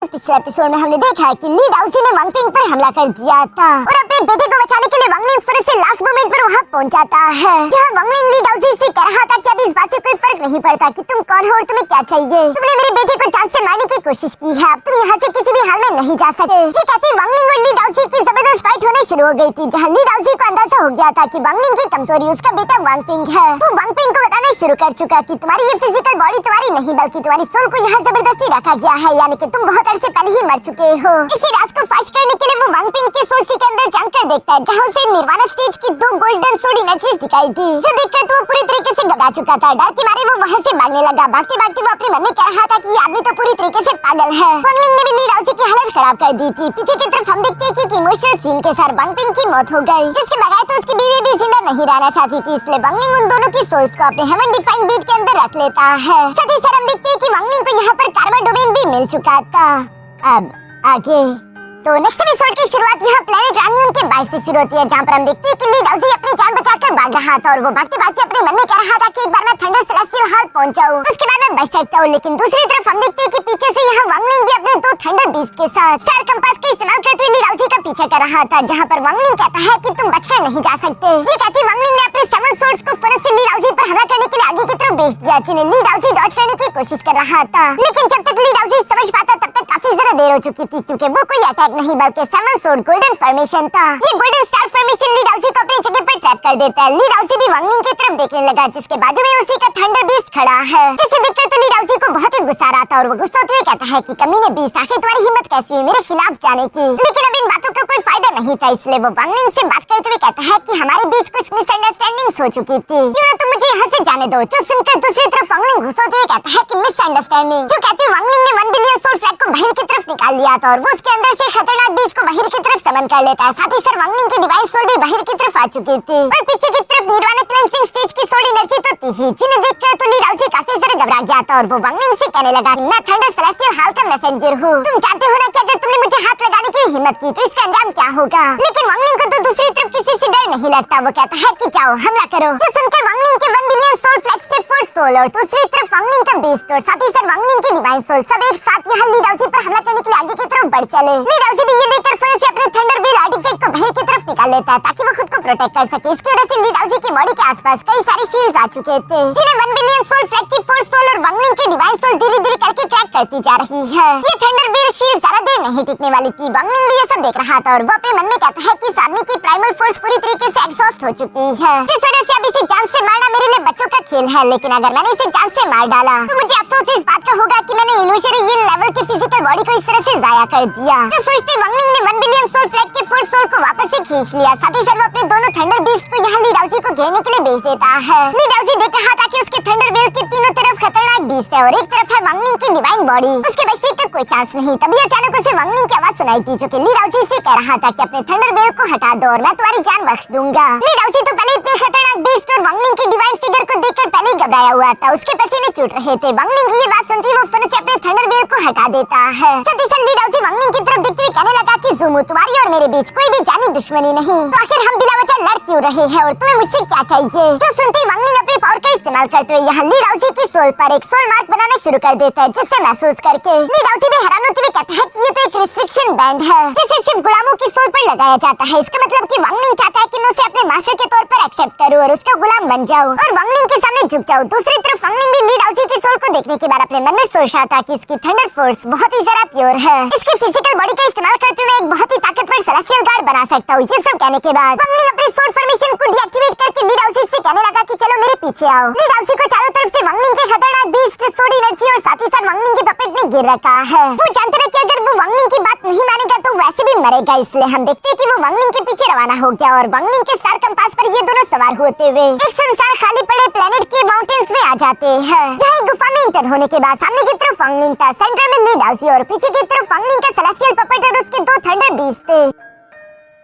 पिछले एपिसोड में हमने देखा कि ली डाउसी ने वांग पिंग पर हमला कर दिया था और अपने बेटे को बचाने के लिए वांग लिंग फिर से लास्ट मोमेंट पर वहां पहुंच जाता है, जहां वांग लिंग ली डाउसी से कह रहा था कि अब इस बात से कोई फर्क नहीं पड़ता कि तुम कौन हो और तुम्हें क्या चाहिए। तुमने मेरे बेटे को जान से मारने की कोशिश की है, अब तुम यहाँ से किसी भी हाल में नहीं जा सकते। ये कहती वांग लिंग और ली डाउसी की जबरदस्त फाइट होने शुरू हो गई थी, जहाँ ली डाउसी को अंदाजा हो गया था कि वांग लिंग की कमजोरी उसका बेटा वांग पिंग है। वो वांग पिंग को बताना शुरू कर चुका कि तुम्हारी ये फिजिकल बॉडी तुम्हारी नहीं बल्कि तुम्हारी सोल को यहाँ जबरदस्ती रखा गया है, यानी कि तुम बहुत अरसे पहले ही मर चुके हो। इसी राज को फाश करने के लिए वो वांग पिंग के सोल के अंदर जानकर देखता है, जहाँ उसे निर्वाणा स्टेज की 2 गोल्डन सोड एनर्जीज दिखाई दी, जो देखकर तो वो पूरी तरीके से घबरा चुका था। डर के मारे वो वहाँ से भागने लगा। भागते भागते वो अपने मन में कह रहा था कि ये आदमी तो पूरी तरीके से पागल है। वांग लिंग ने भी ली डाउसी की हालत खराब कर दी थी। पीछे की तरफ हम देखते हैं कि इमोशनल सीन के साथ वांग पिंग की मौत हो गई, जिसके बगैर तो उसकी बीवी भी जिंदा नहीं रहना चाहती थी, इसलिए वांग लिंग उन दोनों की सोल्स को अपने हेवन डिफाइंग बीट के अंदर रख लेता है। साथ ही साथ हम देखते हैं कि वांग लिंग को यहाँ पर कार्मा डोमेन भी मिल चुका था। अब आगे तो नेक्स्ट एपिसोड की शुरुआत यहाँ प्लेनेट रानियन के बाहर से शुरू होती है, जहाँ पर हम देखते हैं कि ली डाउसी अपनी जान बचाकर भाग रहा था और वो भागते भागते अपने मन में कह रहा था कि एक बार मैं थंडर सेलेस्टियल हॉल पहुंच जाऊं, उसके बाद मैं बच सकता हूँ। लेकिन दूसरी तरफ हम देखते हैं कि पीछे से यहाँ वांग लिंग भी अपने 2 थंडर बीस्ट के साथ स्टार कंपास का इस्तेमाल करते हुए ली डाउसी का पीछा कर रहा था, जहाँ पर वांग लिंग कहता है कि तुम बचकर नहीं जा सकते। ये कहती वांग लिंग ने अपने 7 सोर्ड्स को फौरन से ली डाउसी पर हमला करने के लिए आगे की तरफ भेज दिया, जिन्हें ली डाउसी डॉज करने की कोशिश कर रहा था। लेकिन जब तक ली डाउसी समझ पाता तब तक काफी ज्यादा देर हो चुकी थी, क्योंकि वो कोई अटैक नहीं बल्कि 7 सोर्ड गोल्डन फॉर्मेशन था। ये गोल्डन स्टार फॉर्मेशन ली डाउसी को अपनी जगह पर ट्रैप कर देता है। ली डाउसी भी वांग लिंग की तरफ देखने लगा, जिसके बाजू में उसी का थंडर बीस्ट खड़ा है, जिसे देखकर तो ली डाउसी को बहुत ही गुस्सा आ रहा था और वो गुस्सा होते हुए कहता है कि कमीने बीस्ट, आखिर तुम्हारी हिम्मत कैसी हुई मेरे खिलाफ जाने की। लेकिन अब इन बातों का कोई फायदा नहीं था, इसलिए वो वांग लिंग से बात करते हुए कहता है कि हमारे बीच कुछ मिसअंडरस्टैंडिंग्स हो चुकी थी, क्यों ना तुम मुझे यहाँ से जाने दो। जो सुनकर दूसरी तरफ वांग लिंग गुस्सा होते हुए कहता है कि मिसअंडरस्टैंडिंग, जो कहते वांग लिंग ने 1 बिलियन सोल फ्लैग को बाहर की तरफ निकाल लिया था और वो उसके अंदर से खतरनाक बीस्ट को बाहर की तरफ समन कर लेता है। साथ ही सर वांग लिंग की डिवाइन सोल भी बाहर की तरफ आ चुकी थी और पीछे की तरफ निर्वाणा क्लेंसिंग स्टेज की सोल एनर्जी तो थी ही, जिन्हें देखकर तो ली डाउसी काफी ज्यादा घबरा गया था और वो वांग लिंग से कहने लगा कि मैं थंडर सेलेस्टियल हॉल का मैसेंजर हूँ, तुम जानते हो ना कि अगर तुमने मुझे हाथ लगाने की हिम्मत की तो इसका अंजाम क्या होगा। लेकिन वांग लिंग को तो दूसरी तरफ किसी से डर नहीं लगता, वो कहता है कि जाओ हमला करो। जो सुनकर वांग लिंग के 1 बिलियन सोल फ्लैग से 4 सोल और दूसरी तरफ वांग लिंग का बीस्ट और साथ ही साथ वांग लिंग की डिवाइन सोल सब एक साथ यहाँ ली डाउसी पर हमला करने के लिए आगे की तरफ बढ़ चले। ली डाउसी भी ये देखकर फिर से अपने थंडर व्हील आर्टिफैक्ट को बाहर की तरफ निकाल लेता है ताकि वो खुद को प्रोटेक्ट कर सके। इसकी वजह से ली डाउसी की बॉडी के आसपास कई सारे शील्ड्स आ चुके थे, जिन्हें 1 बिलियन सोल फ्लैग की 4 सोल और वांग लिंग की डिवाइन सोल धीरे धीरे करके क्रैक करती जा रही है। ये थंडर व्हील शील्ड ज्यादा देर नहीं टिकने वाली थी। वांग लिंग भी ये सब देख रहा था और वो अपने मन में कहता है कि इस आदमी की प्राइमल फोर्स पूरी तरीके से एग्जॉस्ट हो चुकी है, जिस वजह से अब इसे जान से मारना मेरे लिए बच्चों का खेल है। लेकिन अगर मैंने इसे जान से मार डाला तो मुझे अफसोस इस बात का होगा कि मैंने इल्यूशरी ये लेवल के फिजिकल बॉडी को इस तरह से जाया कर दिया। तो सोचते वांग लिंग ने 1 बिलियन सोल फ्लैग के 4 सोल को वापस से खींच लिया। साथ ही साथ वो अपने दोनों थंडर बीस्ट को यहाँ ली डाउसी को घेरने के लिए भेज देता है। ली डाउसी देख रहा था कि उसके थंडर व्हील की तीनों तरफ खतरनाक बीस्ट है और एक तरफ है वांग लिंग की डिवाइन बॉडी, उसके बचने का कोई चांस नहीं। तभी अचानक उसे वांग लिंग की आवाज सुनाई थी, जो कि ली डाउसी से कह रहा था कि अपने थंडर व्हील को हटा दो और मैं तुम्हारी जान बख्श दूंगा। ली डाउसी तो पहले इतने खतरनाक बीस्ट और वांग लिंग की डिवाइन फिगर को देखकर पहले ही घबराया हुआ था, उसके पसीने छूट रहे थे। वांग लिंग की ये बात सुनती वो फिर से अपने थंडर व्हील को हटा देता है। साथ ही साथ ली डाउसी वांग लिंग की तरफ देखते हुए कहने लगा कि ज़ूमू, तुम्हारी और मेरे बीच कोई भी जानी दुश्मनी नहीं, तो आखिर हम बिना वजह लड़ क्यों रहे हैं और तुम्हें मुझसे क्या चाहिए। जो सुनते ही वांग लिंग अपनी पावर का इस्तेमाल करते हुए यहाँ ली डाउसी की सोल पर एक सोल मार्क बनाना शुरू कर देता है, जिससे महसूस करके ली डाउसी भी हैरान होते हुए कहता है कि ये तो एक रिस्ट्रिक्शन बैंड है, जिसे सिर्फ गुलामों की सोल पर लगाया जाता है। इसका मतलब कि वांग लिंग चाहता है कि मैं उसे अपने मास्टर के तौर पर एक्सेप्ट करूं और उसका गुलाम बन जाऊं और वांग लिंग के सामने झुक जाऊं। दूसरी तरफ वांग लिंग भी ली डाउसी की सोल को देखने के बाद अपने मन में सोच रहा था कि इसकी थंडर फोर्स बहुत ही ज्यादा प्योर है, इसकी फिजिकल बॉडी का इस्तेमाल करते हुए एक बहुत ही ताकतवर सेलेस्टियल गार्ड बना सकता हूँ। ये सब कहने के बाद वांग लिंग अपनी सोल फॉर्मेशन को डीएक्टिवेट करके ली डाउसी से कहने लगा कि चलो मेरे पीछे आओ। ली डाउसी को चारों तरफ से वांग लिंग के खतरनाक बीस्ट सोड एनर्जी और साथ ही साथ वांग लिंग के पपेट में गिर रखा है। वो जानते रहे कि अगर वो वांग लिंग की बात नहीं मानेगा तो वैसे भी मरेगा, इसलिए हम देखते हैं कि वो वांग लिंग के पीछे रवाना हो गया और वांग लिंग के स्टार कंपास पर ये दोनों सवार होते हुए एक सुनसान खाली पड़े प्लेनेट के माउंटेन्स में आ जाते हैं, जहाँ एक गुफा में एंटर होने के बाद सामने की तरफ वांग लिंग था, सेंटर में ली डाउसी और पीछे की तरफ वांग लिंग का सेलेस्टियल पपेट और उसके 2 थंडर बीस्ट थे,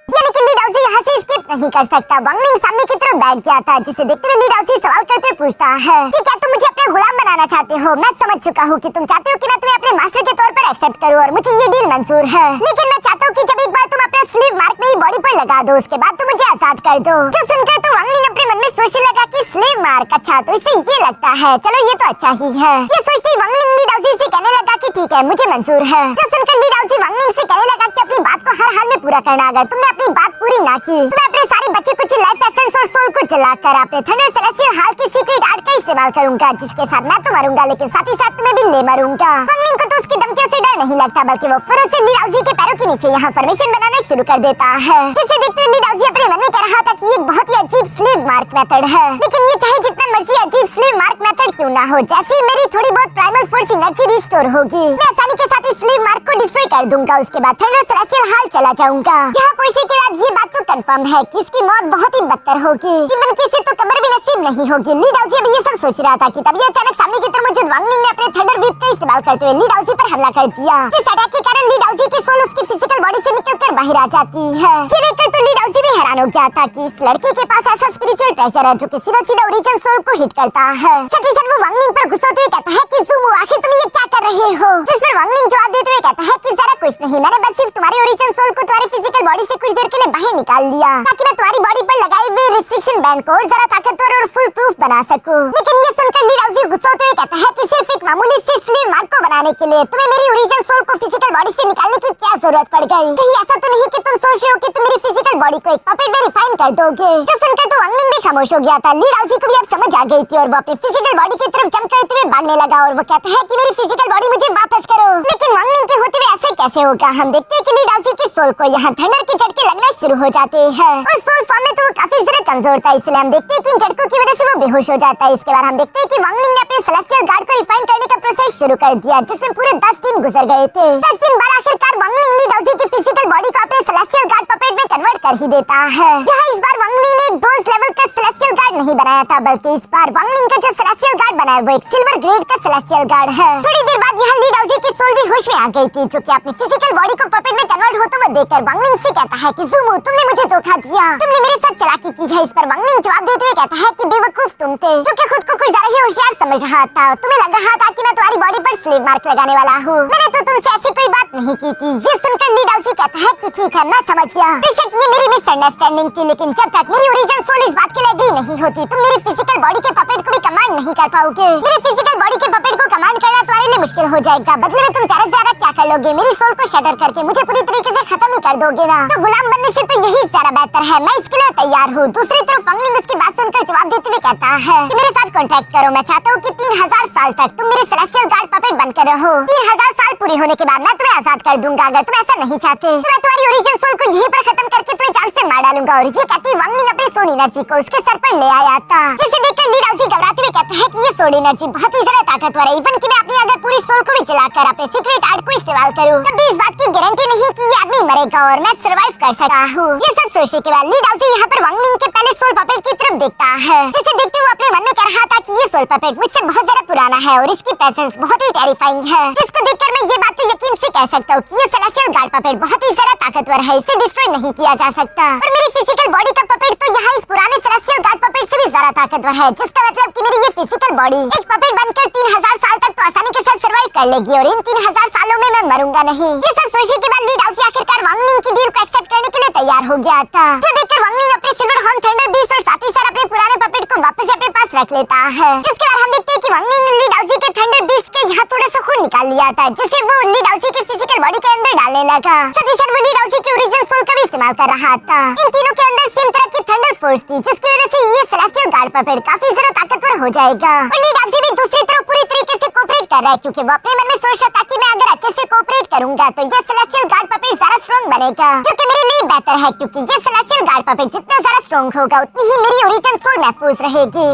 यानी कि ली डाउसी यहाँ से स्किप नहीं कर सकता। वांग लिंग सामने की तरफ बैठ गया था, जिसे देखते हुए ली डाउसी सवाल करते हुए पूछता है कि क्या तुम मुझे अपना गुलाम बनाना चाहते हो। मैं समझ चुका हूँ कि तुम चाहते हो कि मैं तुम्हें अपने मास्टर के तौर पर एक्सेप्ट करूँ और मुझे ये डील मंजूर है, लेकिन मैं चाहता हूँ कि जब एक बार तुम अपना स्लीव मार्क मेरी बॉडी पर लगा दो उसके बाद तुम मुझे आजाद कर दो। जो सुनकर तो वांग लिंग अपने मन में सोचने लगा कि स्लीव मार्क, अच्छा तो इससे ये लगता है, चलो ये तो अच्छा ही है। ये सोचते ही वांग लिंग ली डाउसी खुशी से कहने लगा कि ठीक है, मुझे मंजूर है। जो सुनकर ली डाउसी वांगलिंग से कहने लगा कि अपनी बात को हर हाल में पूरा करना, अगर तुमने अपनी बात पूरी ना की तो मैं अपने सारे बच्चे कुछ लाइफ एसेंस और सोल को जलाकर अपने थंडर सेलेस्टियल हाल की सीक्रेट आर्ट का इस्तेमाल करूंगा, जिसके साथ मैं तो मरूंगा लेकिन साथ ही साथ तुम्हें भी ले मरूंगा। वांगलिंग को तो उसकी धमकियों से डर नहीं लगता, बल्कि वो फौरन से ली डाउसी के पैरों के नीचे यहाँ फॉर्मेशन बनाना शुरू कर देता है, जिसे देखते हुए ली डाउसी अपने मन में कह रहा था कि ये एक बहुत ही अजीब स्लीव मार्क मेथड है। लेकिन ये चाहे जितना मर्जी अजीब स्लीव मार्क मेथड क्यों ना हो, जैसे ही मेरी थोड़ी बहुत प्राइमल फोर्स एनर्जी रिस्टोर होगी, मैं आसानी के साथ इस स्लीव मार्क को डिस्ट्रॉय कर दूंगा। उसके बाद थंडर सेलेस्टियल हाल चला जाऊंगा, जहाँ पहुंचने के बाद ये बात तो कंफर्म है कि इसकी मौत बहुत ही बदतर होगी, इवन कि इसे तो कब्र भी नसीब नहीं होगी। ली डाउसी अभी ये सब सोच रहा था कि तभी अचानक सामने की तरफ मौजूद वांगलिंग ने अपने थंडर व्हिप का इस्तेमाल करते हुए ली डाउसी पर हमला कर दिया। इस अटैक के कारण ली डाउसी की सोल उसकी फिजिकल बॉडी से निकलकर बाहर आ जाती है। ये देखकर तो ली डाउसी भी हैरान हो गया था कि इस लड़के के पास ऐसा स्पिरिचुअल ट्रेजर है जो कि सीधा ओरिजिन सोल को हिट करता है। साथ ही साथ वो वांगलिंग पर गुस्सा होते हुए कहता है कि ज़ूमो, आखिर तुम ये क्या कर रहे हो? जिस पर वांगलिंग जवाब देते हुए कहता है कि जरा कुछ नहीं, मैंने बस सिर्फ तुम्हारे ओरिजिन सोल को तुम्हारी फिजिकल बॉडी से कुछ देर के लिए बाहर निकाल लिया, ताकि मैं तुम्हारी बॉडी पर लगाए हुए रिस्ट्रिक्शन बैंड को और जरा ताकतवर और फुल प्रूफ बना सकूं। लेकिन ये सुनकर ली डाउसी गुस्सा होते हुए कहता है कि सिर्फ एक मामूली सी स्लीव मार्क को बनाने के लिए तुम्हें मेरी ओरिजिन सोल को फिजिकल बॉडी से निकालने की क्या जरूरत पड़ गई? कहीं ऐसा तो नहीं कि तुम सोच रहे हो कि तुम मेरी फिजिकल बॉडी को एक पपेट में रिफाइन कर दोगे? जो सुनकर तो वांगलिंग भी खामोश हो गया था। ली डाउसी को भी अब समझ आ गई थी और वो अपनी फिजिकल बॉडी की तरफ जंप करते हुए भागने लगा और वो कहता है कि मेरी फिजिकल बॉडी मुझे वापस करो। लेकिन वांगलिंग के होते हुए ऐसे कैसे होगा? हम देखते हैं कि ली डाउसी की सोल को यहाँ थंडर के झटके लगना शुरू हो जाते हैं और सोल फॉर्म में तो वो काफी ज्यादा कमजोर था, इसलिए हम देखते हैं कि इन झटकों की वजह से वो बेहोश हो जाता है। इसके बाद हम देखते हैं कि वांगलिंग ने अपने सेलेस्टियल गार्ड को रिफाइन करने का प्रोसेस शुरू कर दिया, जिसमें पूरे 10 दिन गुजर गए थे। 10 दिन बाद आखिरकार वांगलिंग ली डाउसी की फिजिकल बॉडी को अपने सेलेस्टियल गार्ड पपेट में कन्वर्ट कर ही देता है, जहाँ इस बार वांगलिंग ने एक ब्रोंज लेवल का सेलेस्टियल गार्ड नहीं बनाया था, बल्कि इस बार वांगलिंग का जो सेलेस्टियल गार्ड बना है वो एक सिल्वर ग्रेड का सेलेस्टियल गार्ड है। थोड़ी देर बाद यहाँ ली डाउसी की सोल भी होश में आ गई थी, जो कि अपनी फिजिकल बॉडी को पपेट में कन्वर्ट होते हुए देखकर वांगलिंग से कहता है कि ज़ूमो, तुमने मुझे धोखा दिया, तुमने मेरे साथ चालाकी की है। इस पर वांगलिंग जवाब देते हुए कहता है कि बेवकूफ तुम थे, जो कि खुद को कुछ ज्यादा ही होशियार समझ रहा था। तुम्हें लग रहा था कि मैं तुम्हारी बॉडी पर स्लीव मार्क लगाने वाला हूँ, मैंने तो तुमसे ऐसी कोई बात नहीं की थी। ये सुनकर ली डाउसी कहता है कि ठीक है, मैं समझ गया, बेशक ये मेरी मिसअंडरस्टैंडिंग थी, लेकिन जब तक मेरी ओरिजिन सोल इस बात के लिए एग्री नहीं होती, तुम मेरी फिजिकल बॉडी के पपेट को भी कमांड नहीं कर पाओगे। मेरी फिजिकल बॉडी के पपेट को कमांड करना तुम्हारे लिए मुश्किल हो जाएगा। बदले में तुम ज्यादा से ज्यादा क्या कर लोगे? मेरी सोल को शटर करके मुझे पूरी तरीके से खत्म ही कर दोगे ना? तो गुलाम बनने से तो यही ज्यादा बेहतर है, मैं इसके लिए तैयार हूँ। दूसरी तरफ वांगलिंग उसकी बात सुनकर जवाब देते हुए कहता है कि मेरे साथ कांटेक्ट करो, मैं चाहता हूँ कि 3000 साल तक तुम मेरे सेलेस्टियल गार्ड पपेट बनकर रहो। 3000 साल पूरी होने के बाद मैं तुम्हें आजाद कर दूंगा। अगर तुम ऐसा नहीं चाहते तो मैं तुम्हारी ओरिजिन सोल को यहीं पर खत्म करके तुम्हें जान से मार डालूंगा। और ये कहती वांगलिंग अपनी सोल एनर्जी को उसके सर पर ले आया था, जिसे देखकर ली डाउसी घबराते हुए कहता है कि ये सोल एनर्जी बहुत ही ज्यादा ताकतवर है, इवन कि मैं अपनी अगर पूरी सोल को भी जलाकर अपने सीक्रेट आर्ट को इस्तेमाल करूं तब भी इस बात की गारंटी नहीं कि ये आदमी मरेगा और मैं सर्वाइव कर सकता हूँ। ये सब सोचने के बाद ली डाउसी यहाँ पर वांगलिंग के पहले सोल पपेट की तरफ देखता है, जिसे देखते हुए अपने मन में कह रहा था कि ये सोल पपेट मुझसे बहुत ज्यादा पुराना है और इसकी प्रेजेंस बहुत ही टेरिफाइंग है, जिसको देखकर मैं ये बात तो यकीन से कह सकता हूँ कि ये सेलेस्टियल गार्ड पपेट बहुत ही ज्यादा ताकतवर है, इसे डिस्ट्रॉय नहीं किया जा सकता। और मेरी फिजिकल बॉडी का पपेट तो यहाँ इस पुराने सेलेस्टियल गार्ड पपेट से भी ज्यादा ताकतवर है, जिसका मतलब कि मेरी ये फिजिकल बॉडी एक पपेट बनकर 3000 साल तक तो आसानी के साथ सर्वाइव कर लेगी और इन 3000 सालों में मैं मरूंगा नहीं। ये सब सोचने के बाद ली डाउसी आखिरकार वांगलिंग की डील को एक्सेप्ट करने के लिए तैयार हो गया था, जो देखकर वांगलिंग अपने सिल्वर हॉर्न थंडर बीस्ट और साथ ही साथ अपने पुराने पपेट को वापस अपने पास रख लेता है। जिसके बाद हम देखते हैं कि वांगलिंग ने ली डाउसी के थंडर बीस्ट के यहाँ थोड़ा सा खून निकाल लिया था, जिसे वो ली डाउसी की फिजिकल बॉडी के अंदर डालने लगा। साथ ही साथ वो ली डाउसी की ओरिजिन सोल का भी इस्तेमाल कर रहा था। इन तीनों के अंदर सेम तरह की थंडर फोर्स थी, जिसकी वजह से ये सेलेस्टियल गार्ड पपेट काफी ज्यादा ताकतवर हो जाएगा। और ली डाउसी भी दूसरी तरफ पूरी तरीके से कोऑपरेट कर रहा है, क्योंकि वो अपने मन में सोच रहा था कि मैं अगर अच्छे से कोऑपरेट करूंगा तो ये सेलेस्टियल गार्ड पपेट ज्यादा स्ट्रॉन्ग बनेगा, जो कि मेरे लिए बेहतर है, क्योंकि ये सेलेस्टियल गार्ड पपेट जितना ज्यादा स्ट्रॉन्ग होगा उतनी ही मेरी ओरिजिन सोल महफूज रहेगी।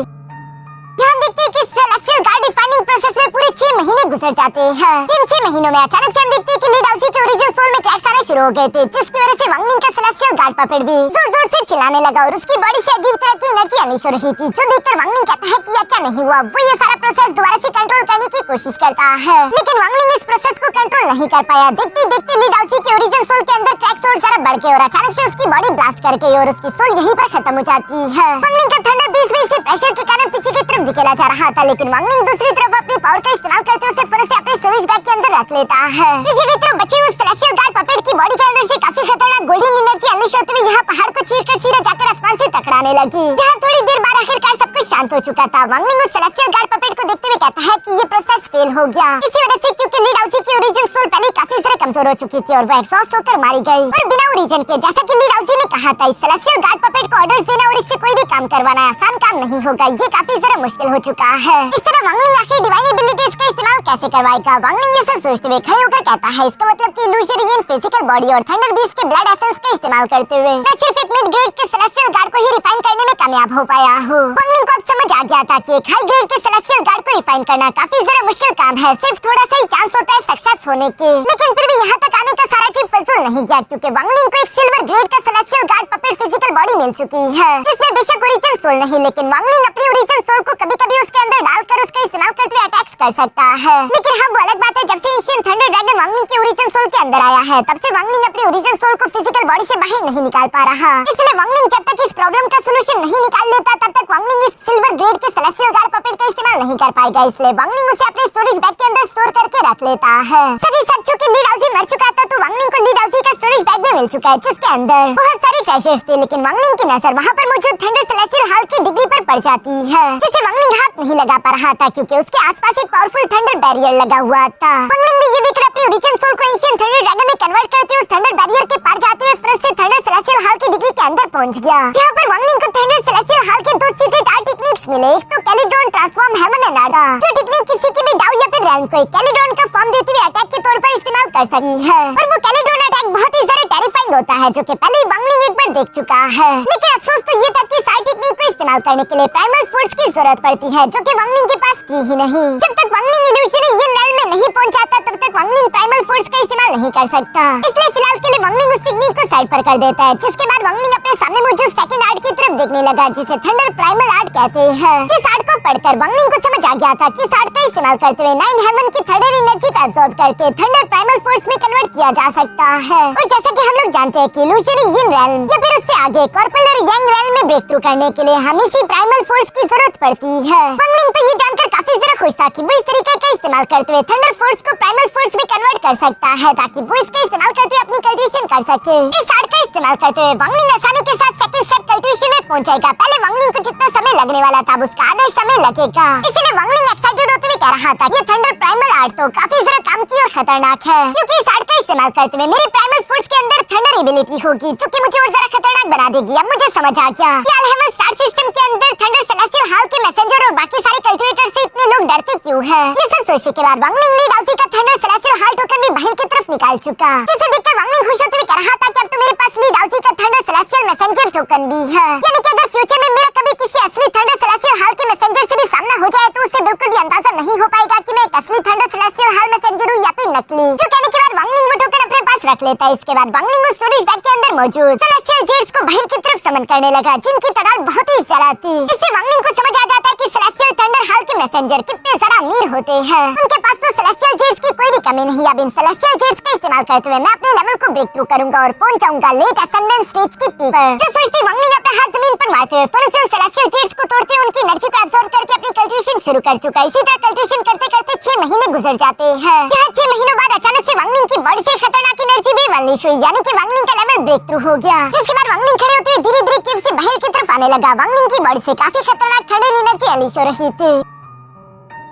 हम देखते हैं कि सेलेस्टियल गार्ड डिफाइनिंग प्रोसेस में पूरे 6 महीने गुजर जाते हैं। इन 6 महीनों में अचानक से हम देखते हैं कि ली डाउसी के ओरिजिन सोल में क्रैक्स आने शुरू हो गए थे, जिसकी वजह से वांगलिंग का सेलेस्टियल गार्ड पपेट भी जोर-जोर से चिल्लाने लगा और उसकी बॉडी से अजीब तरह की एनर्जी अनलीश हो रही थी, जो देखकर वांगलिंग कहता है कि अच्छा नहीं हुआ। वो ये सारा प्रोसेस दोबारा से कंट्रोल करने की कोशिश करता है, लेकिन वांगलिंग इस प्रोसेस को कंट्रोल नहीं कर पाया। देखते देखते ली डाउसी के ओरिजिन सोल के अंदर क्रैक्स और सारा बढ़ गए और अचानक से उसकी बॉडी ब्लास्ट कर गई और उसकी सोल यहीं पर खत्म हो जाती है। वांगलिंग का थंडर बीस्ट में इसे प्रेशर के कारण पीछे की तरफ धकेला जा रहा था, लेकिन वांगलिंग दूसरी तरफ अपनी पावर का इस्तेमाल करते हुए उसे फिर से अपने स्टोरेज बैग के अंदर रख लेता है। पीछे की तरफ बचे हुए सेलेस्टियल गार्ड पपेट की बॉडी के अंदर से काफी खतरनाक गोल्डन एनर्जी अनलीश होते हुए यहाँ पहाड़ को चीरकर सीधा जाकर आसमान से टकराने लगी, जहाँ थोड़ी देर बाद आखिरकार सब कुछ शांत हो चुका था। वांगलिंग उस सेलेस्टियल गार्ड पपेट को देखते हुए कहता है कि ये प्रोसेस फेल हो गया। इसी वजह से क्योंकि ली डाउसी की ओरिजिन सोल पहले काफी ज्यादा कमजोर हो चुकी थी और वो एग्जॉस्ट होकर मारी गई और बिना ओरिजिन के, जैसा कि ली डाउसी ने कहा था, इस सेलेस्टियल गार्ड पपेट को ऑर्डर्स देना और इससे कोई भी काम करवाना आसान काम नहीं होगा। ये काफी ज्यादा मुश्किल हो चुका है। इस तरह वांगलिंग आखिर डिवाइन एबिलिटीज का इस्तेमाल कैसे करवाएगा? वांगलिंग ये सब सोचते हुए खड़े होकर कहता है, इसका मतलब कि इल्यूजन फिजिकल बॉडी और थंडर बीस्ट के ब्लड एसेंस का इस्तेमाल करते हुए मैं सिर्फ एक मिड ग्रेड के सेलेस्टियल गार्ड को ही रिफाइन करने में कामयाब हो पाया हूँ। वांगलिंग को अब समझ आ गया था कि एक हाई ग्रेड के सेलेस्टियल गार्ड को रिफाइन करना काफी ज्यादा मुश्किल काम है। सिर्फ थोड़ा सा ही चांस होता है सक्सेस होने के, लेकिन फिर भी यहाँ तक आने का सारा ट्रिप फजूल नहीं गया क्योंकि वांगलिंग को एक सिल्वर ग्रेड का celestial guard puppet physical body मिल चुकी है जिसमें बेशक ओरिजिन सोल नहीं, लेकिन वांगलिंग अपनी ओरिजिन सोल को कभी-कभी उसके अंदर डालकर उसका इस्तेमाल करते हुए अटैक्स कर सकता है। लेकिन हाँ, वो अलग बात है, जब से एंशिएंट थंडर ड्रैगन वांगलिंग की ओरिजिन सोल के अंदर आया है तब से वांगलिंग अपनी ओरिजिन सोल को फिजिकल बॉडी से बाहर नहीं निकाल पा रहा। इसलिए वांगलिंग जब तक इस प्रॉब्लम का सलूशन नहीं निकाल लेता तब तक वांगलिंग इस सिल्वर ग्रेड के सेलेस्टियल गार्ड पपेट का इस्तेमाल नहीं कर पाएगा। इसलिए वांगलिंग उसे अपने स्टोरेज बैग के अंदर स्टोर करके रख लेता है। सभी सच चूंकि ली डाउसी मर चुका था तो वांगलिंग को ली डाउसी का स्टोरेज बैग भी मिल चुका है जिसके अंदर बहुत सारे ट्रेजर्स थे, लेकिन वांगलिंग की नजर वहाँ पर मौजूद थंडर सेलेस्टियल हॉल की डिग्री पर पड़ जाती है जिसे वांगलिंग हाथ नहीं लगा पा रहा था क्योंकि उसके आसपास एक पावरफुल थंडर बैरियर लगा हुआ था। वांगलिंग भी ये देखकर अपनी ओरिजिन सोल को एंशिएंट थंडर ड्रैगन में कन्वर्ट करते हुए उस थंडर बैरियर के पार जाते हुए फिर से थंडर सेलेस्टियल हॉल की डिग्री के अंदर पहुंच गया, जहाँ पर वांगलिंग को थंडर सेलेस्टियल हॉल के दो सीक्रेट आर्ट टेक्निक्स मिले। एक तो कैलिड्रॉन ट्रांसफॉर्म हेवन एंड आर्डा, जो टेक्निक किसी की भी डाउ या फिर रैम को एक कैलिड्रॉन का फॉर्म देते हुए अटैक के तौर पर इस्तेमाल कर सकती है और वो कैलिड्रॉन अटैक बहुत ही ज्यादा टेरिफाइंग होता है जो कि पहले ही वांगलिंग एक बार देख चुका है। लेकिन अफसोस तो ये था कि सारी टेक्निक को इस्तेमाल करने के लिए प्राइमल फोर्स की जरूरत पड़ती है जो कि वांगलिंग के पास थी ही नहीं। जब तक वांगलिंग इल्यूजन ये नल में नहीं पहुंच जाता तब तक वांगलिंग प्राइमल फोर्स का इस्तेमाल नहीं कर सकता। इसलिए फिलहाल के लिए वांगलिंग उस टेक्निक को साइड पर कर देता है, जिसके बाद वांगलिंग अपने सामने मौजूद सेकंड आर्ट की तरफ देखने लगा जिसे थंडर प्राइमल आर्ट कहते हैं। जिस आर्ट को पढ़कर वांगलिंग को समझ आ गया था कि इस आर्ट का इस्तेमाल करते हुए नाइन हेवन की थंडर एनर्जी को एब्सॉर्ब करके थंडर प्राइमल फोर्स में कन्वर्ट किया जा सकता है। और जैसा कि हम लोग जानते हैं कि इल्यूजन यिन रेल्म या फिर उससे आगे कॉर्पोरल यांग रेल्म में ब्रेक थ्रू करने के लिए हमें इसी प्राइमल फोर्स की जरूरत पड़ती है। वांगलिंग तो ये जानकर काफी ज्यादा खुश था कि वो इस तरीके का इस्तेमाल करते हुए थंडर फोर्स को प्राइमल फोर्स में कन्वर्ट कर सकता है ताकि वो इसका इस्तेमाल करते हुए अपनी कल्टीवेशन कर सके। इस आर्ट का इस्तेमाल करते हुए वांगलिंग आसानी के साथ सेकंड स्टेप कल्टीवेशन में पहुंचेगा। पहले वांगलिंग को जितना समय लगने वाला था उसका आधा समय लगेगा। इसलिए वांगलिंग एक्साइटेड होते हुए कह रहा था ये थंडर प्राइमल आर्ट तो काफी ज्यादा काम की और खतरनाक है क्योंकि इस आर्ट का इस्तेमाल करते हुए मेरे प्राइमल फोर्स के अंदर थंडर एबिलिटी होगी जो कि मुझे और ज्यादा खतरनाक बना देगी। अब मुझे समझ आ गया कि अलहेवन स्टार सिस्टम के अंदर थंडर सेलेस्टियल हॉल के मैसेंजर और बाकी सारे कल्टीवेटर से इतने लोग डरते क्यों हैं। ये सब सोचने के बाद वांगलिंग ली डाउसी का थंडर सेलेस्टियल हॉल टोकन भी बाहर की तरफ निकाल चुका, जिसे देखकर वांगलिंग खुश होते हुए कह रहा था कि अब तो मेरे पास ली डाउसी का थंडर सेलेस्टियल मैसेंजर टोकन भी है। यानी कि अगर फ्यूचर में मेरा कभी किसी असली थंडर सेलेस्टियल हॉल के मैसेंजर से भी सामना हो जाए तो उससे बिल्कुल भी अंदाजा नहीं हो पाएगा कि मैं एक असली थंडर सेलेस्टियल हॉल मैसेंजर हूँ या फिर नकली। जो कहने के बाद वांगलिंग वो टोकन अपने पास रख लेता है। इसके बाद वांगलिंग उस स्टोरेज बैग के अंदर मौजूद सेलेस्टियल जेट्स को बाहर की तरफ समन करने लगा जिनकी तादाद बहुत ही ज्यादा थी। इससे वांगलिंग को समझ आ जाता है कि सेलेस्टियल थंडर हॉल के मैसेंजर कितने ज्यादा अमीर होते हैं। उनके पास तो सेलेस्टियल जेट्स की कोई भी कमी नहीं। अब इन सेलेस्टियल जेट्स का इस्तेमाल करते हुए मैं अपने लेवल को ब्रेक थ्रू करूंगा और पहुंच जाऊंगा लेट असेंडेंट स्टेज की पीक पर। जो सोचते वांगलिंग अपना हाथ जमीन पर मारते हुए फिर से सेलेस्टियल जेट्स को तोड़ते हुए उनकी एनर्जी को एब्सॉर्ब करके अपनी कल्टीवेशन शुरू कर चुका। इसी तरह कल्टीवेशन करते करते 6 महीने गुजर जाते हैं। जहाँ 6 महीनों बाद अचानक से वांगलिंग की बॉडी से खतरनाक एनर्जी भी अनलीश हुई, यानी कि वांगलिंग का लेवल ब्रेक थ्रू हो गया। जिसके बाद वांगलिंग खड़े होते हुए धीरे धीरे केव से बाहर की तरफ आने लगा। वांगलिंग की बॉडी से काफी खतरनाक थंडर एनर्जी अनलीश हो रही थी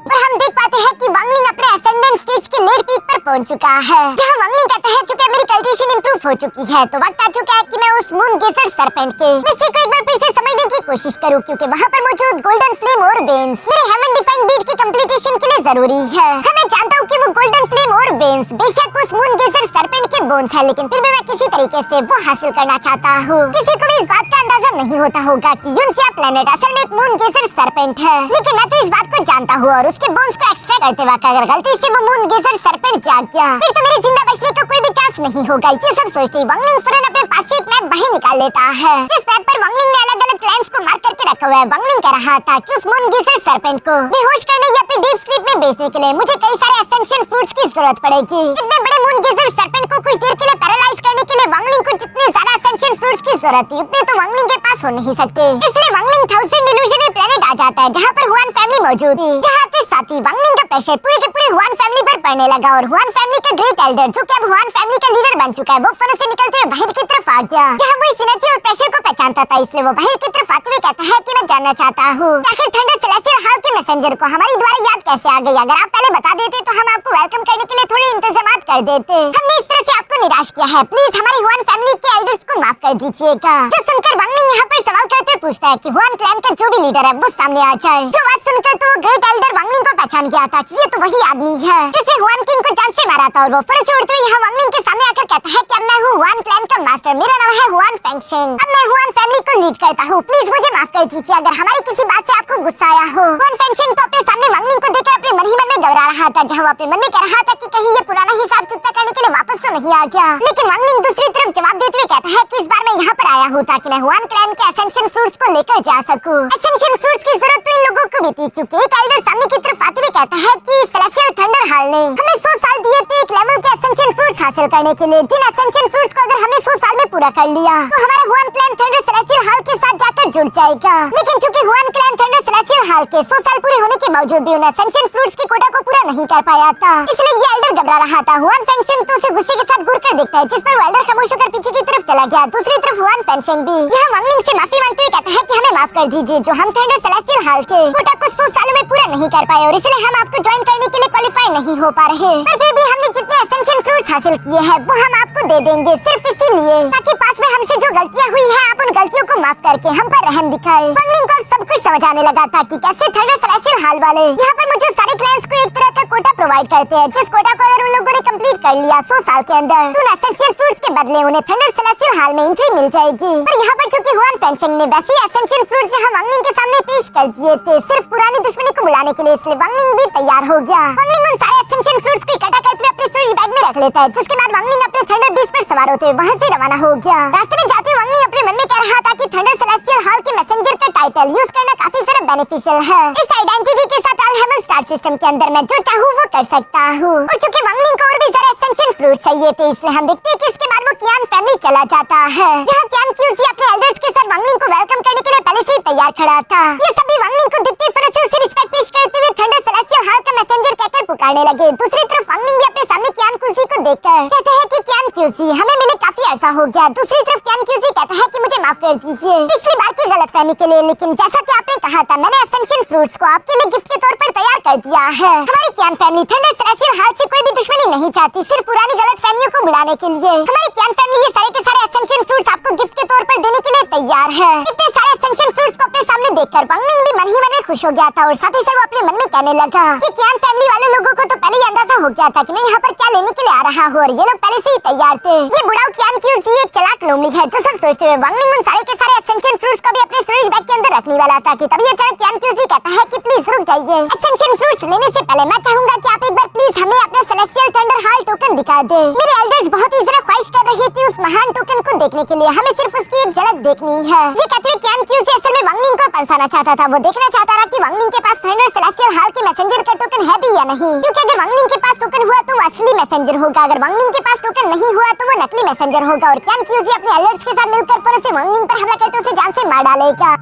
और हम देख पाते हैं कि वांगलिंग अपने असेंडेंट स्टेज की लेट पीक पर पहुंच चुका है, जहां वांगलिंग कहता है चूंकि मेरी कल्टीवेशन इंप्रूव हो चुकी है तो वक्त आ चुका है कि मैं उस मून गेजर सरपेंट के मिस्ट्री को एक बार फिर से समझने की कोशिश करूं क्योंकि वहां पर मौजूद गोल्डन फ्लेम और वेन्स मेरे हेवन डिफाइंड बीट की कंप्लीटेशन के लिए जरूरी है। मैं जानता हूं कि वो गोल्डन फ्लेम और वेन्स बेशक उस मून गेजर सरपेंट के बोन्स है, लेकिन फिर भी मैं किसी तरीके से वो हासिल करना चाहता हूं। किसी को भी इस बात का अंदाजा नहीं होता होगा कि यूनसिया प्लेनेट असल में एक मून गेजर सरपेंट है, लेकिन मैं तो इस बात को जानता हूं और उसके बोन्स को एक्सट्रैक्ट करते वक्त अगर गलती से वो मून गेजर सरपेंट जाग गया फिर तो मेरे जिंदा बचने का कोई भी चांस नहीं होगा। ये सब सोचते वांगलिंग फौरन अपने पास से एक मैप बाहर निकाल लेता है, जिस मैप पर वांगलिंग ने अलग अलग प्लैन्स को मार्क करके रखा हुआ है। वांगलिंग कह रहा था कि उस मून गेजर सरपेंट को बेहोश करने या फिर डीप स्लीप में भेजने के लिए मुझे कई सारे एसेंशियल फूड्स की जरूरत पड़ेगी। इतने बड़े मून गेजर सरपेंट को कुछ देर के लिए पैरालाइज करने के लिए वांगलिंग को जितने ज्यादा एसेंशियल फूड्स की जरूरत थी उतने तो वांगलिंग के पास हो नहीं सकते। इसलिए वांगलिंग 1000 इल्यूजनरी प्लेनेट आ जाता है जहाँ पर हुआन फैमिली मौजूद थी, जहाँ के साथ ही वांगलिंग का प्रेशर पूरे के पूरे हुआन फैमिली पर पड़ने लगा और हुआन फैमिली का ग्रेट एल्डर जो कि अब हुआन फैमिली का लीडर बन चुका है, वो फनों से निकलते हुए बाहर की तरफ आ गया, जहाँ वो इस एनर्जी और प्रेशर को पहचानता था। इसलिए वो बाहर की तरफ आते हुए कहता है कि मैं जानना चाहता हूँ आखिर थंडर सेलेस्टियल हाल के मैसेंजर को हमारी द्वारा याद कैसे आ गई। अगर आप पहले बता देते तो हम आपको वेलकम करने के लिए थोड़े इंतजाम कर देते। हमने इस तरह से आपको निराश किया है, प्लीज हमारी हुआन फैमिली के एल्डर्स को माफ कर दीजिएगा। जो सुनकर वांगलिंग यहाँ पर सवाल करते हुए पूछता है कि हुआन क्लैन का जो भी लीडर है वो सामने आ जाए। जो बात सुनकर तो ग्रेट एल्डर वांगलिंग को पहचान गया था कि ये तो वही आदमी है जिसने हुआन किंग को जान से मारा था, और वो फर से उड़ते हुए यहाँ वांगलिंग के सामने आकर कहता है कि अब मैं हूँ हुआन क्लैन का मास्टर, मेरा नाम है हुआन फेंगशेंग, अब मैं हुआन फैमिली को लीड करता हूँ, प्लीज मुझे माफ कर दीजिए अगर हमारी किसी बात से आपको गुस्सा आया हो। हुआन फेंगशेंग तो अपने सामने वांगलिंग को देखकर अपने मन ही मन में घबरा रहा था, जहाँ वो अपने मन में कह रहा था कि कहीं ये पुराना हिसाब चुकता करने के लिए वापस तो नहीं आ गया। लेकिन वांगलिंग दूसरी तरफ जवाब देते हुए कहता है कि इस बार मैं यहाँ पर आया हूँ ताकि मैं हुआन क्लैन के एसेंशियल फ्रूट्स को लेकर जा सकूँ। एसेंशियल फ्रूट्स की जरूरत तो इन लोगों को भी थी, क्योंकि एक एल्डर सामने की तरफ आते हुए कहता है कि सेलेस्टियल थंडर हाल ने हमें 100 साल दिए थे एक लेवल के एसेंशियल फ्रूट्स हासिल करने के लिए, जिन एसेंशियल फ्रूट्स को अगर हमने 100 साल में पूरा कर लिया तो हमारा हुआन क्लैन थंडर सेलेस्टियल हाल के साथ जाकर जुड़ जाएगा। लेकिन चूंकि हुआन क्लैन थंडर सेलेस्टियल हाल के 100 साल पूरे होने के बावजूद भी उन एसेंशियल फ्रूट्स की कोटा को पूरा नहीं कर पाया था, इसलिए ये एल्डर घबरा रहा था। हुआन फेंगशेंग तो उसे गुस्से के साथ घूर कर देखता है, जिस पर वो एल्डर खामोश होकर पीछे की तरफ चला गया। दूसरी तरफ हुआन फेंगशेंग भी यहाँ वांगलिंग से माफी मांगते हुए कहता है कि हमें माफ कर दीजिए, जो हम थंडर सेलेस्टियल हाल के कोटा को 100 सालों में पूरा नहीं कर पाए और इसलिए हम आपको ज्वाइन करने के लिए क्वालिफाई नहीं हो पा रहे, पर फिर भी हमने जितने एसेंशियल फ्रूट्स हासिल किए हैं वो हम आपको दे देंगे, सिर्फ इसीलिए ताकि पास में हमसे जो गलतियां हुई है आप उन गलतियों को माफ करके हम पर रहम दिखाए। वांगलिंग को सब कुछ समझ आने लगा था कि कैसे थंडर सेलेस्टियल हाल वाले यहाँ पर मुझे सारे क्लैंस को एक तरह का कोटा प्रोवाइड करते हैं, जिस कोटा को अगर उन लोगों ने कंप्लीट कर लिया 100 साल के अंदर तो उन एसेंशियल फ्रूट्स के बदले उन्हें थंडर सेलेस्टियल हाल में एंट्री मिल जाएगी। पर यहाँ पर चूंकि हुआन फेंगशेंग ने वैसे एसेंशियल फ्रूट्स यहाँ वांगलिंग के सामने पेश कर दिए थे सिर्फ पुरानी दुश्मनी को बुलाने के लिए, इसलिए वांगलिंग भी तैयार हो गया। वांगलिंग उन सारे एसेंशियल फ्रूट्स को इकट्ठा करते हुए अपने स्टोरेज बैग में रख लेता है, जिसके बाद वांगलिंग अपने थंडर बीस्ट पर सवार होते हुए वहाँ से रवाना हो गया। रास्ते में जाते वांगलिंग अपने मन में कह रहा था कि थंडर सेलेस्टियल हाल के मैसेंजर का टाइटल यूज करना काफी सारा बेनिफिशियल है, इस आइडेंटिटी के साथ अलहेमन स्टार सिस्टम के अंदर मैं जो चाहूँ वो कर सकता हूँ। और चूंकि वांगलिंग को और भी सारे एसेंशियल फ्रूट्स चाहिए थे, इसलिए हम देखते हैं कि इसके बाद वो कियान फैमिली चला जाता है, जहाँ कियान क्यूसी अपने एल्डर्स के साथ वांगलिंग को वेलकम करने के लिए पहले से ही तैयार खड़ा था। ये सभी वांगलिंग को दिखती फरक से उसे रिस्पेक्ट पेश करते हुए थंडर सेलेस्टियल हाल का मैसेंजर कहकर पुकारने लगे। दूसरी तरफ वांगलिंग भी अपने सामने कियान क्यूसी को देखकर कहते हैं कि कियान क्यूसी हमें मिले काफी अरसा हो गया। दूसरी तरफ कियान क्यूसी कहता है कि मुझे माफ कर दीजिए पिछली बार की गलतफहमी के लिए, लेकिन जैसा कि आपने कहा था मैंने एसेंशियल फ्रूट्स को आपके लिए गिफ्ट के तौर पर तैयार कर दिया है। हमारी कियान फैमिली थंडर सेलेस्टियल हाल से कोई भी दुश्मनी नहीं चाहती, सिर्फ पुरानी गलतफहमियों को बुलाने के लिए। हमारी कियान फैमिली ये सारे के सारे एसेंशियल फ्रूट्स आपको गिफ्ट के तौर पर देने के लिए तैयार है। इतने सारे एसेंशियल फ्रूट्स को अपने सामने देखकर वांगलिंग भी मन ही मन में खुश हो गया था और साथ ही साथ वो अपने मन में कहने लगा कि कियान फैमिली वाले लोगों को तो पहले ही अंदाजा हो गया था कि मैं यहाँ पर क्या लेने के लिए आ रहा हूँ और ये लोग पहले से ही तैयार थे। ये बुढ़ाऊ कियान क्यूसी एक चालाक लोमड़ी है जो सब सोचते हुए वांगलिंग उन सारे के सारे एसेंशियल फ्रूट्स को भी अपने स्टोरेज बैग के अंदर रखने वाला था कि तभी अचानक कियान क्यूसी कहता है कि प्लीज रुक जाइए, एसेंशियल फ्रूट्स लेने से पहले मैं चाहूंगा कि आप एक बार प्लीज हमें अपना सेलेस्टियल थंडर हाल टोकन दिखा दे। मेरे एल्डर्स बहुत ही जरा ख्वाहिश कर रही थी उस महान टोकन को देखने के लिए, हमें सिर्फ उसकी एक झलक देखनी है। ये कहते हुए कियान क्यूसी असल में वांगलिंग को पंसाना चाहता था, वो देखना चाहता था कि वांगलिंग के पास थंडर सेलेस्टियल हाल के मैसेंजर का टोकन है भी या नहीं, क्योंकि अगर वांगलिंग के पास टोकन हुआ तो वो असली मैसेंजर होगा, अगर वांगलिंग के पास टोकन नहीं हुआ तो वो नकली मैसेंजर होगा और कियान क्यूसी अपने एल्डर्स के साथ मिलकर फिर से वांगलिंग पर हमला करके उसे जान से मार डालेगा,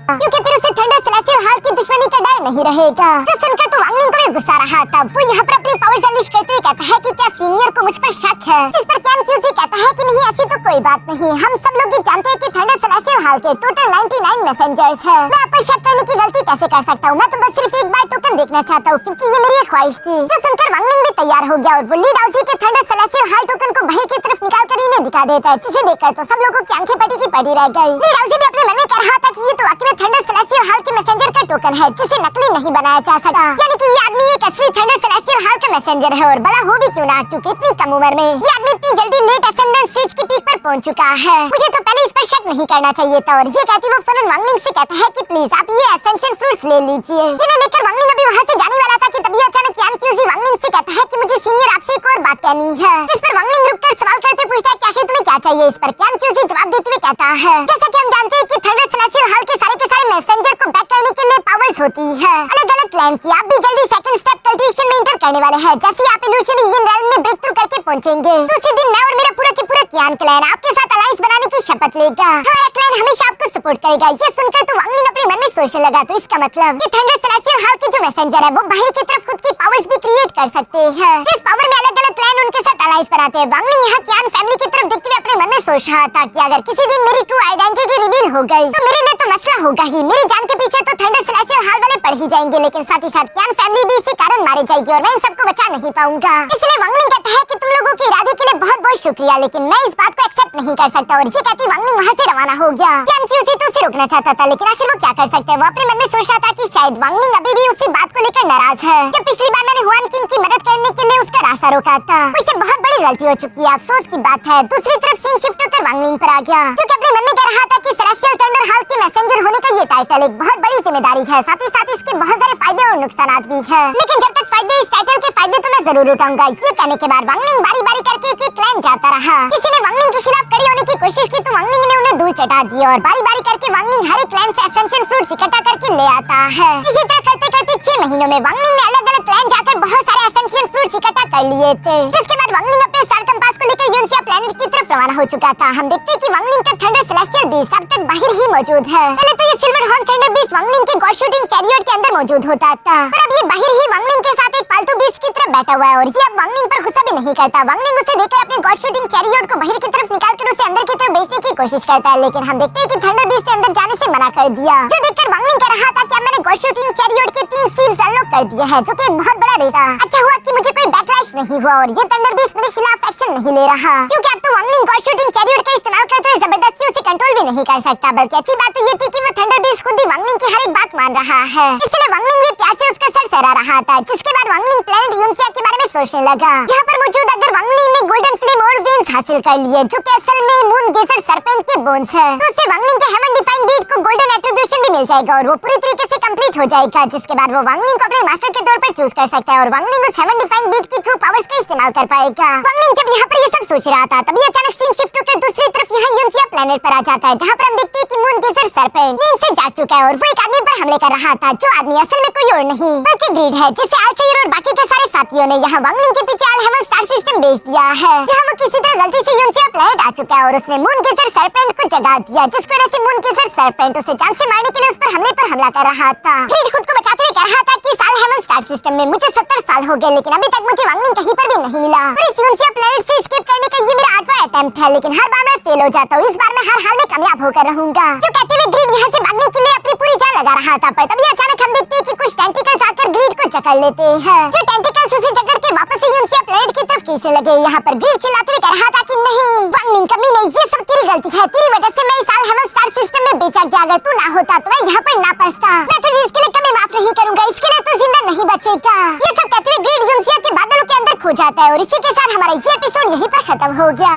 क्योंकि फिर उसे थंडर सेलेस्टियल हाल की दुश्मनी का डर नहीं रहेगा। जो सुनकर तो वांगलिंग को भी गुस्सा रहा था, वो यहाँ पर अपनी पावर्स अनलीश करते हुए कहता है कि क्या सीनियर को मुझ पर शक है, जिस पर कियान क्यूसी कहता है कि नहीं ऐसी तो कोई बात नहीं, हम सब लोग ये जानते हैं कि थंडर सेलेस्टियल हाल के टोटल 99 मैसेंजर्स हैं, मैं आप पर शक करने की गलती कैसे कर सकता हूँ, मैं तो बस सिर्फ एक बार टोकन देखना चाहता हूँ क्योंकि ये मेरी एक ख्वाहिश थी। जो सुनकर वांगलिंग भी तैयार हो गया और वो लीड हाउसी के थंडर सेलेस्टियल हाल टोकन को बाहर की तरफ निकाल कर इन्हें दिखा देता है, जिसे देखकर तो सब लोगों की आंखें पटी की पड़ी रह गई। लीड हाउसी भी अपने मन में कह रहा था कि ये तो वाकई में थंडर सेलेस्टियल हाल के मैसेंजर का टोकन है जिसे नकली नहीं बनाया जा सकता, यानी कि ये आदमी एक असली थंडर सेलेस्टियल हाल का मैसेंजर है और बड़ा हो भी क्यों ना, क्योंकि इतनी कम उम्र में ये आदमी इतनी जल्दी लेट असेंडेंस स्टेज की पीक पर पहुंच चुका है। मुझे तो पहले इस पर शक नहीं करना चाहिए था। और ये कहती वो फौरन वांगलिंग से कहता है कि प्लीज आप ये एसेंशियल फ्रूट्स ले लीजिए, जिन्हें लेकर वांगलिंग अभी वहाँ से जाने वाला था कि तभी अचानक कियान क्यूसी वांगलिंग से कहता है कि मुझे सीनियर आपसे एक और बात कहनी है, जिस पर वांगलिंग रुककर सवाल करते पूछता है कि आखिर तुम्हें क्या चाहिए। इस पर कियान क्यूसी जवाब देते हुए कहता है जैसा कि हम जानते हैं कि थंडर सेलेस्टियल हाल के सारे मैसेंजर को बैक करने के लिए पावर्स होती है अलग अलग क्लैन की। आप भी जल्दी सेकंड स्टेप कल्टिवेशन में एंटर करने वाले हैं, जैसे आप इल्यूशन इन रेल्म में ब्रेक थ्रू करके पहुंचेंगे तो उसी दिन मैं और मेरा पूरा की पूरा कियान क्लैन आपके साथ अलायंस बनाने की शपथ लेगा, हमारा क्लैन हमेशा आपको सपोर्ट करेगा। ये सुनकर तो वांगलिंग अपने मन में सोचने लगा तो इसका मतलब कि थंडर सेलेस्टियल हाल के जो मैसेंजर है वो बाहर की तरफ खुद की पावर्स भी क्रिएट कर सकते हैं, जिस पावर में अलग अलग उनके साथ अलाइज पर आते हैं। वांगलिंग यहाँ कियान फैमिली की तरफ देखते हुए अपने मन में सोच रहा था कि अगर किसी दिन मेरी ट्रू आइडेंटिटी रिवील हो गई तो मेरे लिए तो मसला होगा ही। मेरी जान के पीछे तो थंडर सेलेस्टियल हाल वाले पड़ ही जाएंगे, लेकिन साथ ही साथ कियान फैमिली भी इसी कारण मारे जाएगी और मैं इन सबको बचा नहीं पाऊंगा। इसलिए वांगलिंग कहता है कि तुम लोगों के इरादे के लिए बहुत बहुत शुक्रिया, लेकिन मैं इस बात को एक्सेप्ट नहीं कर सकता। और ये कहती वांगलिंग वहाँ से रवाना हो गया। कियान क्यूसी तो उसे रोकना चाहता था, लेकिन आखिर वो क्या कर सकते हैं। वो अपने मन में सोच रहा था कि शायद वांगलिंग अभी भी उसी बात को लेकर नाराज है। जब पिछली बार मैंने हुआन किंग की मदद करने के लिए उसका रास्ता रोका था, उससे बहुत बड़ी गलती हो चुकी है, अफसोस की बात है। दूसरी तरफ सीन शिफ्ट होकर वांगलिंग पर आ गया, जो कि अपने मन में कह रहा था कि सेलेस्टियल थंडर हाल के मैसेंजर होने का ये टाइटल एक बहुत बड़ी जिम्मेदारी है, साथ ही साथ इसके बहुत सारे फायदे और नुकसान भी है। लेकिन जब तक फायदे, इस टाइटल के फायदे तो मैं जरूर उठाऊंगा। ये कहने के बाद वांगलिंग बारी बारी करके एक क्लैन जाता रहा। किसी ने वांगलिंग के खिलाफ खड़ी होने की कोशिश की तो वांगलिंग ने उन्हें दूर चटा दी और बारी बारी करके वांगलिंग हर एक क्लैन से एसेंशियल फ्रूट्स इकट्ठा करके ले आता है। इसी तरह करते करते 6 महीनों में वांगलिंग ने अलग अलग क्लैन जाकर बहुत सारे एसेंशियल फ्रूट्स इकट्ठा कर लिए थे। जिसके बाद वांगलिंग अपने स्टार कंपास को लेकर यूनसिया प्लेनेट की तरफ रवाना हो चुका था। हम देखते हैं कि वांगलिंग का थंडर सेलेस्टियल बीस्ट अब तक बाहर ही मौजूद है। पहले तो ये silver horn thunder beast Wangling के गॉड शूटिंग चैरियट के अंदर मौजूद होता था, पर अब ये बाहर ही वांगलिंग के साथ एक पालतू बीस्ट की तरफ बैठा हुआ है और ये अब वांगलिंग पर गुस्सा भी नहीं करता। वांगलिंग उसे देखकर अपने गॉड शूटिंग चैरियट को बाहर की तरफ निकालकर उसे अंदर की तरफ बेचने की कोशिश करता है, लेकिन हम देखते हैं कि थंडर बीस्ट के अंदर जाने से मना कर दिया। जो देखकर वांगलिंग कह रहा था कि अब मैंने गॉड शूटिंग चैरियट के 3 सील्स अनलॉक कर दिए हैं, जो कि एक बहुत बड़ा रेसा। अच्छा हुआ कि मुझे कोई बैकलैश नहीं हुआ और ये थंडर बीस्ट मेरे खिलाफ एक्शन नहीं ले रहा, क्योंकि अब तो वांगलिंग गॉड शूटिंग चैरियट का इस्तेमाल करते हुए जबरदस्ती उसे कंट्रोल भी नहीं कर सकता। बल्कि अच्छी बात तो ये थी कि वो थंडर बीस्ट खुद ही वांगलिंग की हर एक बात मान रहा है, इसलिए वांगलिंग भी प्यार से उसका सर सहरा रहा था। जिसके बाद वांगलिंग प्लेनेट यूनसिया के बारे में सोचने लगा, जहाँ पर मौजूद अगर वांगलिंग ने गोल्डन फ्लेम और वेन्स हासिल कर लिए, जो कि असल में मून गेजर सरपेंट के बोन्स है, तो उससे वांगलिंग के हेवन डिफाइंड बीट को गोल्डन एट्रीब्यूशन भी मिल जाएगा और वो पूरी तरीके से कंप्लीट हो जाएगा। जिसके बाद वो वांगलिंग को अपने मास्टर के तौर पर चूज कर सकता है और वांगलिंग उस हेवन डिफाइंड बीट की ट्रू पावर्स का इस्तेमाल कर पाएगा। वांगलिंग जब यहाँ पर ये सब सोच रहा था, तभी अचानक सीन शिफ्ट होकर दूसरी तरफ यहाँ यूनसिया प्लेनेट पर आ जाता है, जहाँ पर हम देखते हैं कि मून गेजर सरपेंट नींद से जाग चुका है और वो एक आदमी पर हमले कर रहा था, जो आदमी असल में कोई और नहीं बल्कि ग्रीड है, जिसे अल्ताइर और बाकी के सारे साथियों ने यहाँ वांगलिंग के पीछे अल हेवन स्टार सिस्टम भेज दिया है, जहाँ वो किसी तरह गलती से यूनसिया प्लेनेट आ चुका है और उसने मून गेजर सरपेंट को जगा दिया, जिसकी वजह से मून गेजर सरपेंट उसे जान से मारने के लिए उस पर हमला कर रहा था। ग्रीड खुद को बचाते हुए कह रहा था कि इस अल हेवन स्टार सिस्टम में मुझे 70 साल हो गए, लेकिन अभी तक मुझे वांगलिंग कहीं पर भी नहीं मिला और इस यूनसिया प्लेनेट से एस्केप करने का ये मेरा 8वां अटेम्प्ट है, लेकिन हर बार मैं फेल हो जाता हूँ। इस बार मैं हर हाल में कामयाब होकर रहूंगा। जो कहते हुए ग्रीड यहाँ से भागने के लिए अपनी पूरी जान लगा रहा था, पर तभी अचानक हम देखते हैं कि कुछ टेंटिकल्स आकर ग्रीड को जकड़ लेते हैं। जो टेंटिकल्स उसे जकड़ के वापस से यूनसिया प्लेनेट की तरफ खींचने लगे। यहाँ पर ग्रीड चिल्लाते हुए कह रहा था कि नहीं वांगलिंग कमी नहीं, ये सब तेरी गलती है, तेरी वजह से मैं इस अल हेवन स्टार सिस्टम में बेचा गया। अगर तू ना होता तो मैं यहाँ पर ना फंसता। मैं तुझे इसके लिए कभी माफ नहीं करूंगा, इसके लिए तू जिंदा नहीं बचेगा। ये सब कहते हुए ग्रीड यूनसिया के बादलों के अंदर खो जाता है और इसी के साथ हमारा ये एपिसोड यहीं पर खत्म हो गया।